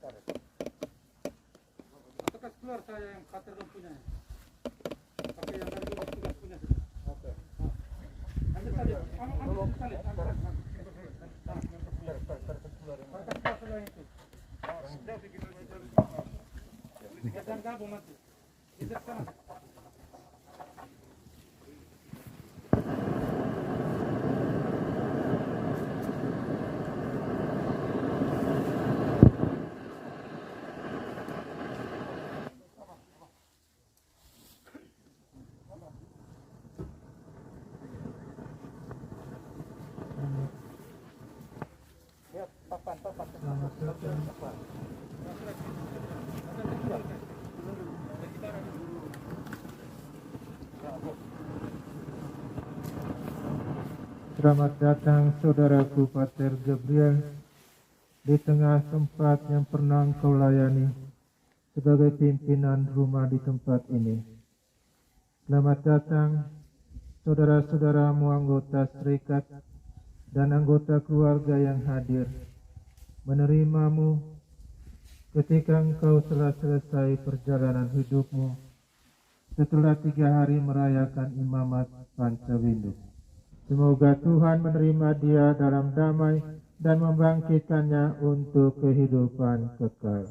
Atau kasih keluar saya yang Pater belum punya. Pakai yang dari luar sudah punya. Oke. Ambil tali. Ambil tali. Pakai itu. Jangan gabung nanti. Geser sana. Selamat datang saudaraku Pater Gabriel di tengah tempat yang pernah engkau layani sebagai pimpinan rumah di tempat ini. Selamat datang saudara-saudaramu anggota serikat dan anggota keluarga yang hadir menerimamu ketika engkau telah selesai perjalanan hidupmu setelah 3 hari merayakan imamat Pancawindu. Semoga Tuhan menerima dia dalam damai dan membangkitkannya untuk kehidupan kekal.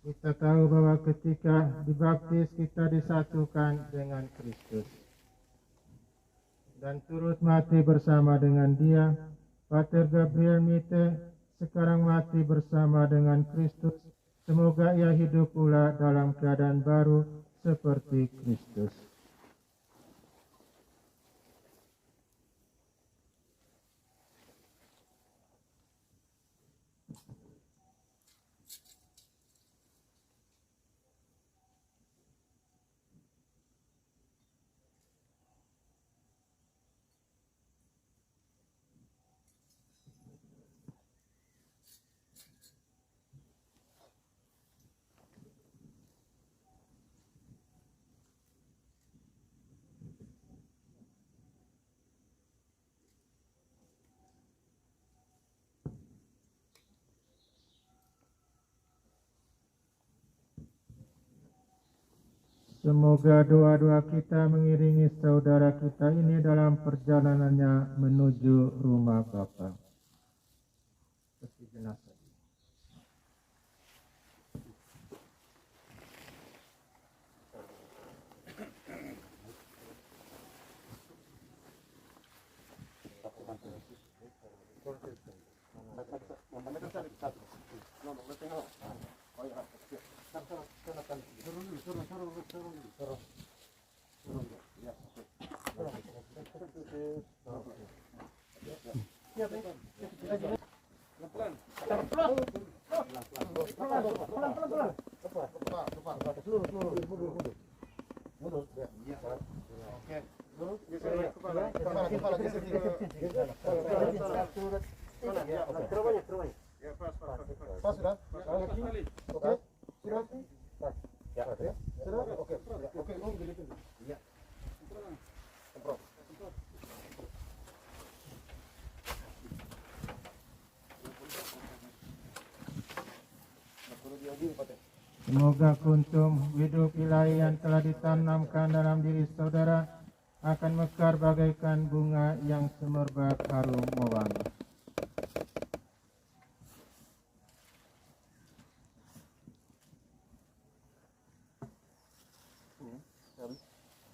Kita tahu bahwa ketika dibaptis kita disatukan dengan Kristus dan turut mati bersama dengan dia. Pater Gabriel Mite sekarang mati bersama dengan Kristus. Semoga ia hidup pula dalam keadaan baru seperti Kristus. Semoga doa-doa kita mengiringi saudara kita ini dalam perjalanannya menuju rumah Bapa. Peti jenazah. Semoga kuntum hidup ilahi yang telah ditanamkan dalam diri saudara akan mekar bagaikan bunga yang semerbak harum mewangi.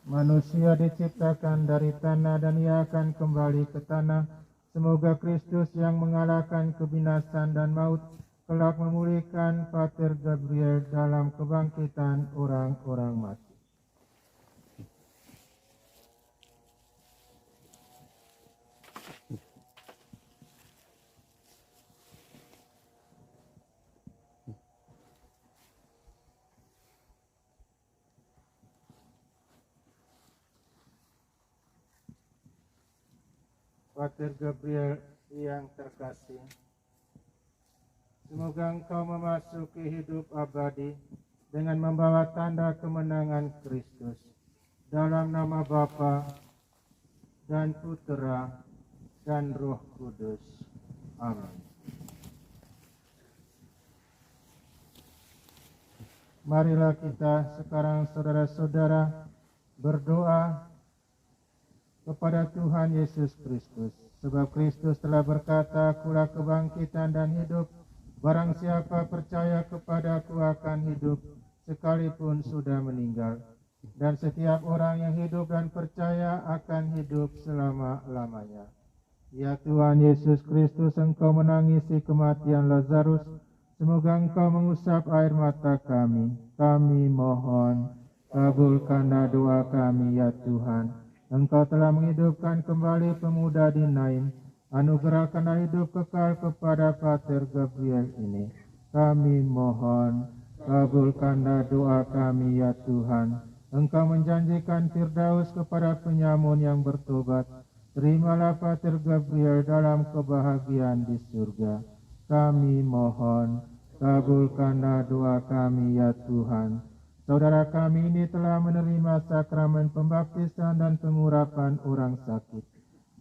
Manusia diciptakan dari tanah dan ia akan kembali ke tanah. Semoga Kristus yang mengalahkan kebinasan dan maut kelak memulihkan Pater Gabriel dalam kebangkitan orang-orang mati. Pater Gabriel yang terkasih, semoga engkau memasuki hidup abadi dengan membawa tanda kemenangan Kristus. dalam nama Bapa dan Putera dan Roh Kudus. Amin. Marilah kita sekarang saudara-saudara berdoa kepada Tuhan Yesus Kristus. Sebab Kristus telah berkata, "Akulah kebangkitan dan hidup. Barang siapa percaya kepadaku akan hidup sekalipun sudah meninggal. Dan setiap orang yang hidup dan percaya akan hidup selama-lamanya." Ya Tuhan Yesus Kristus, Engkau menangisi kematian Lazarus. Semoga Engkau mengusap air mata kami. Kami mohon, kabulkanlah doa kami ya Tuhan. Engkau telah menghidupkan kembali pemuda di Nain. Anugerahkanlah hidup kekal kepada Pater Gabriel ini. Kami mohon, kabulkanlah doa kami ya Tuhan. Engkau menjanjikan Firdaus kepada penyamun yang bertobat. Terimalah Pater Gabriel dalam kebahagiaan di surga. Kami mohon, kabulkanlah doa kami ya Tuhan. Saudara kami ini telah menerima sakramen pembaptisan dan pengurapan orang sakit.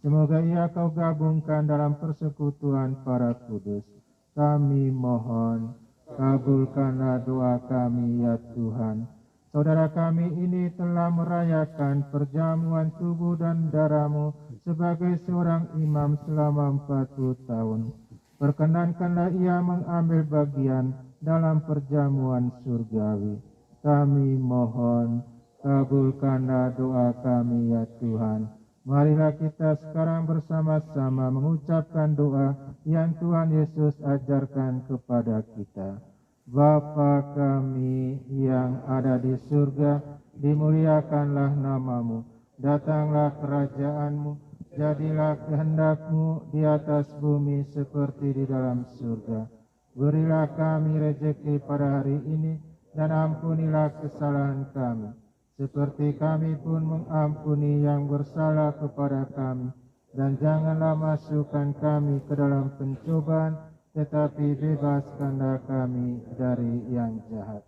Semoga ia Kau gabungkan dalam persekutuan para kudus. Kami mohon, kabulkanlah doa kami ya Tuhan. Saudara kami ini telah merayakan perjamuan tubuh dan darah-Mu sebagai seorang imam selama 40 tahun. Perkenankanlah ia mengambil bagian dalam perjamuan surgawi. Kami mohon, kabulkanlah doa kami ya Tuhan. Marilah kita sekarang bersama-sama mengucapkan doa yang Tuhan Yesus ajarkan kepada kita. Bapa kami yang ada di surga, dimuliakanlah nama-Mu. Datanglah kerajaan-Mu. Jadilah kehendak-Mu di atas bumi seperti di dalam surga. Berilah kami rezeki pada hari ini, dan ampunilah kesalahan kami, seperti kami pun mengampuni yang bersalah kepada kami. Dan janganlah masukkan kami ke dalam pencobaan, tetapi bebaskanlah kami dari yang jahat.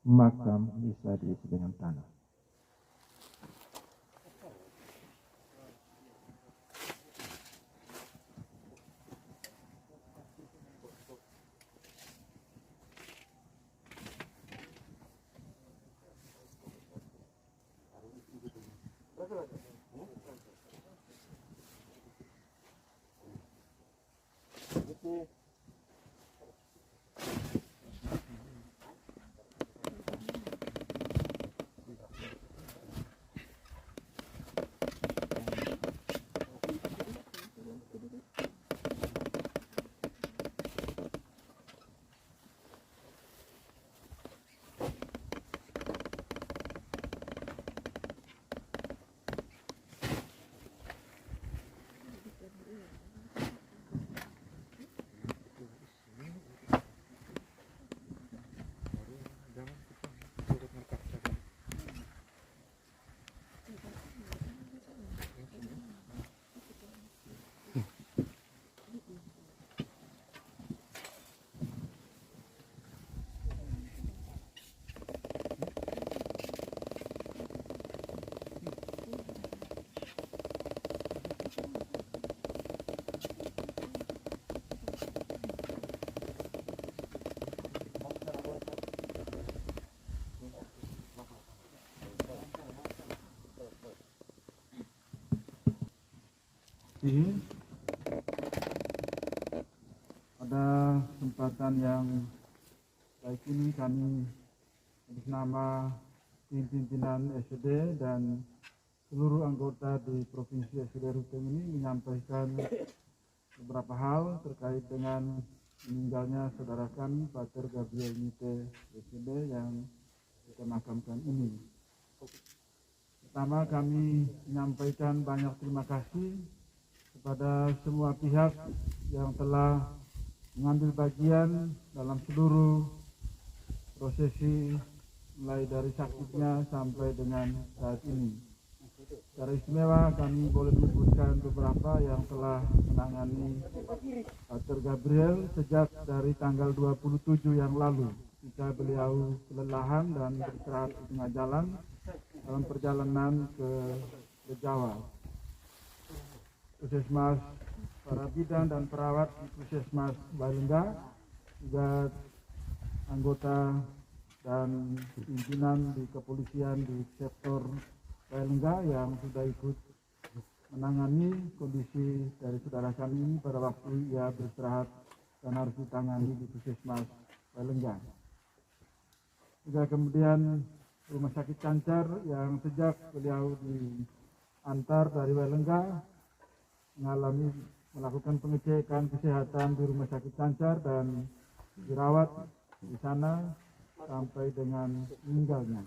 Makam bisa diisi dengan tanah. Pada kesempatan yang baik ini kami atas nama tim pimpinan SD dan seluruh anggota di Provinsi SD Ruteng ini menyampaikan beberapa hal terkait dengan meninggalnya saudara kami Pater Gabriel Nite SD yang kita makamkan ini. Pertama, kami menyampaikan banyak terima kasih kepada semua pihak yang telah mengambil bagian dalam seluruh prosesi mulai dari sakitnya sampai dengan saat ini. Secara istimewa kami boleh menyebutkan beberapa yang telah menangani Pater Gabriel sejak dari tanggal 27 yang lalu ketika beliau kelelahan dan beristirahat di tengah jalan. dalam perjalanan ke Jawa. Puskesmas, para bidan dan perawat di Puskesmas Bailengga, juga anggota dan pimpinan di kepolisian di sektor Bailengga yang sudah ikut menangani kondisi dari saudara kami ini pada waktu ia beristirahat dan harus ditangani di Puskesmas Bailengga. Juga kemudian Rumah Sakit Cancar yang sejak beliau diantar dari Bailengga melakukan pengecekan kesehatan di Rumah Sakit Cancar dan dirawat di sana sampai dengan meninggalnya.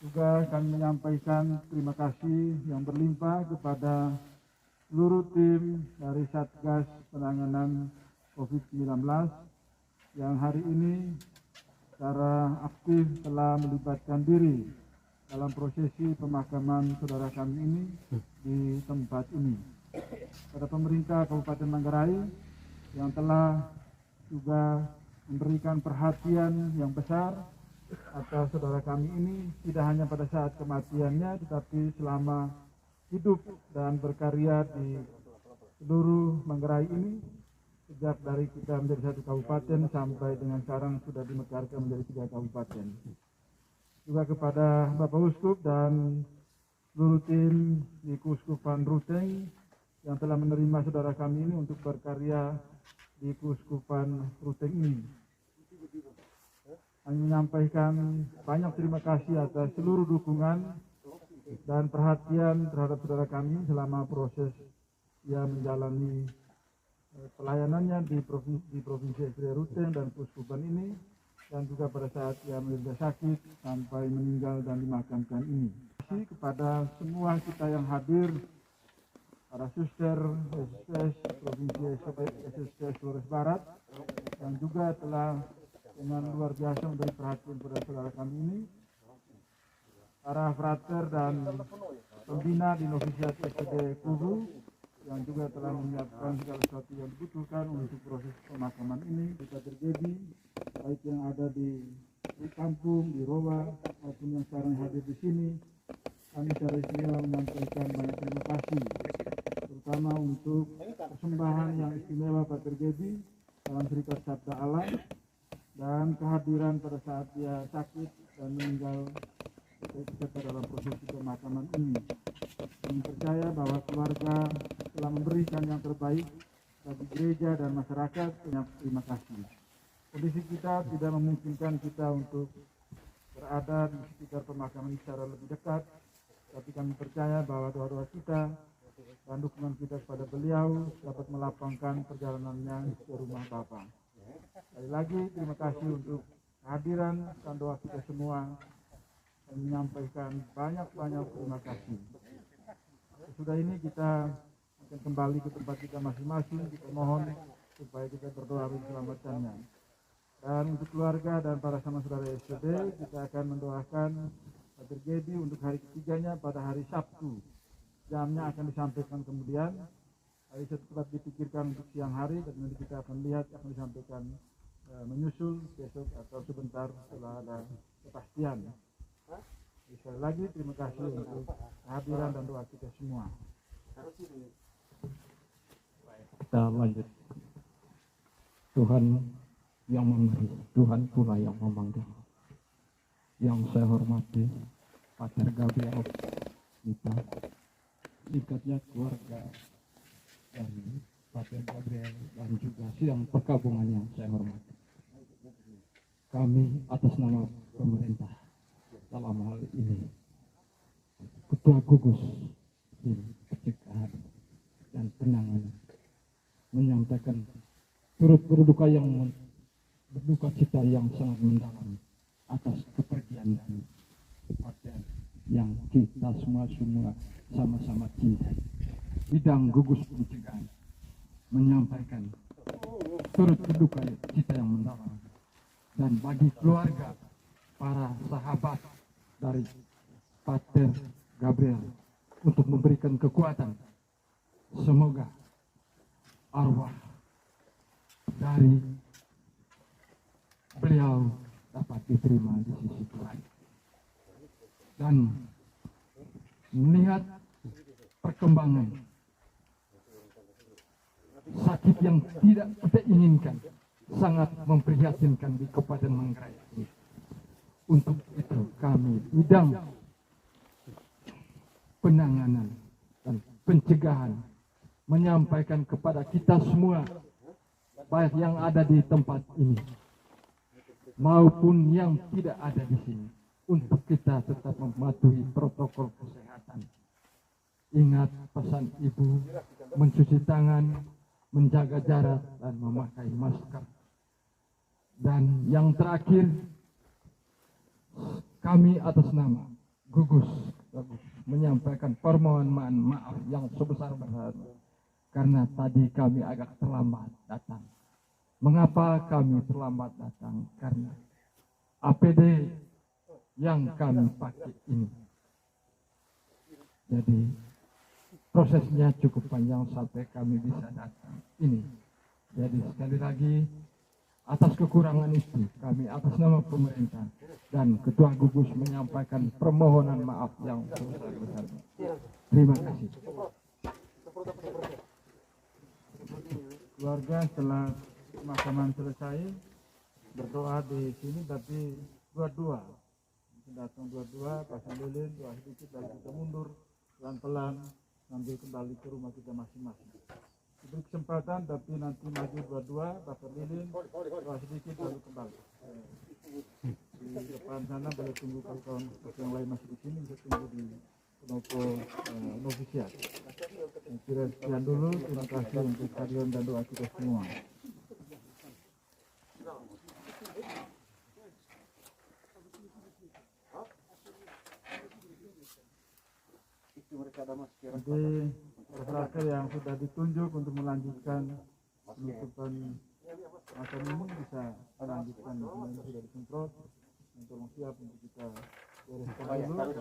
Juga kami menyampaikan terima kasih yang berlimpah kepada seluruh tim dari Satgas Penanganan COVID-19 yang hari ini secara aktif telah melibatkan diri dalam prosesi pemakaman saudara kami ini di tempat ini. Pada pemerintah Kabupaten Manggarai yang telah juga memberikan perhatian yang besar atas saudara kami ini, tidak hanya pada saat kematiannya, tetapi selama hidup dan berkarya di seluruh Manggarai ini, sejak dari kita menjadi 1 kabupaten sampai dengan sekarang sudah dimekarkan menjadi 3 kabupaten. Juga kepada Bapak Uskup dan seluruh tim di Keuskupan Ruteng yang telah menerima saudara kami ini untuk berkarya di Keuskupan Ruteng ini. Kami menyampaikan banyak terima kasih atas seluruh dukungan dan perhatian terhadap saudara kami selama proses ia menjalani pelayanannya di Provinsi Ruteng dan Keuskupan ini, dan juga pada saat ia menderita sakit sampai meninggal dan dimakamkan ini. Terima kasih kepada semua kita yang hadir, para suster SSS Provinsi SSS Flores Barat, yang juga telah dengan luar biasa memberi perhatian kepada saudara kami ini, para frater dan pembina di novisiat SD Kubu yang juga telah menyiapkan segala sesuatu yang dibutuhkan untuk proses pemakaman ini. Jika terjadi, baik yang ada di kampung, di Rowa, maupun yang sekarang hadir di sini, kami secara istimewa menyampaikan banyak terima kasih, terutama untuk persembahan yang istimewa Pak Tergedi dalam Serikat Sabda Alam dan kehadiran pada saat dia sakit dan meninggal serta dalam proses pemakaman ini. Kami percaya bahwa keluarga telah memberikan yang terbaik bagi gereja dan masyarakat. Terima kasih. Kondisi kita tidak memungkinkan kita untuk berada di sekitar pemakaman secara lebih dekat, tapi kami percaya bahwa doa-doa kita dan dukungan kita kepada beliau dapat melapangkan perjalanannya ke rumah Bapa. Sekali lagi terima kasih untuk kehadiran dan doa kita semua. Kami menyampaikan banyak-banyak terima kasih. Sudah ini kita akan kembali ke tempat kita masing-masing. Kita mohon supaya kita berdoa untuk keselamatannya. Dan untuk keluarga dan para sama saudara SPD, kita akan mendoakan terjadi untuk hari ketiganya pada hari Sabtu. Jamnya akan disampaikan kemudian. Hari itu tetap dipikirkan untuk siang hari, dan nanti kita akan lihat akan disampaikan menyusul besok atau sebentar setelah ada kepastian. Sekali lagi terima kasih untuk kehadiran dan doa kita semua. Kita lanjut. Tuhan yang memberi, Tuhan pula yang memanggil. Yang saya hormati Pater Gabriel kita, singkatnya keluarga dan Pater Gabriel dan juga sidang perkabungan yang saya hormati. Kami atas nama pemerintah dalam hal ini Ketua Gugus Tim Pencegahan dan Penanganan menyampaikan turut berduka cita yang sangat mendalam atas kepergian dan kematian yang kita semua sama-sama cintai. Bidang Gugus Pencegahan menyampaikan turut berduka cita yang mendalam, dan bagi keluarga, para sahabat dari Pater Gabriel untuk memberikan kekuatan. Semoga arwah dari beliau dapat diterima di sisi Tuhan. dan melihat perkembangan sakit yang tidak kita inginkan sangat memprihatinkan di Kabupaten Manggarai ini. Untuk itu kami bidang penanganan dan pencegahan menyampaikan kepada kita semua, baik yang ada di tempat ini maupun yang tidak ada di sini, untuk kita tetap mematuhi protokol kesehatan. Ingat pesan Ibu, mencuci tangan, menjaga jarak, dan memakai masker. Dan yang terakhir, kami atas nama gugus menyampaikan permohonan maaf yang sebesar-besarnya karena tadi kami agak terlambat datang. Mengapa kami terlambat datang? Karena APD yang kami pakai ini, jadi prosesnya cukup panjang sampai kami bisa datang ini. Jadi sekali lagi, atas kekurangan itu kami atas nama pemerintah dan Ketua Gugus menyampaikan permohonan maaf yang sebesar-besarnya. Terima kasih. Keluarga setelah pemakaman selesai berdoa di sini, tapi dua-dua datang dua-dua, pasang lilin, doa sedikit, lalu kita mundur pelan-pelan sambil kembali ke rumah kita masing-masing. Diberi kesempatan, tapi nanti maju dua-dua, pasang lilin, doa sedikit, lalu kembali. Di depan sana boleh tunggu kawan-kawan yang lain masih di sini, bisa tunggu di Penopo novisiat. Kira sekian dulu, terima kasih untuk kehadiran dan doa kita semua. Jadi masyarakat yang sudah ditunjuk untuk melanjutkan penutupan makam ini bisa melanjutkan, ini sudah disemprot, tolong siap untuk kita bereskan dulu.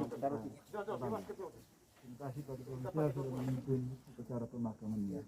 Terima kasih pada panitia sudah memimpin upacara pemakamannya.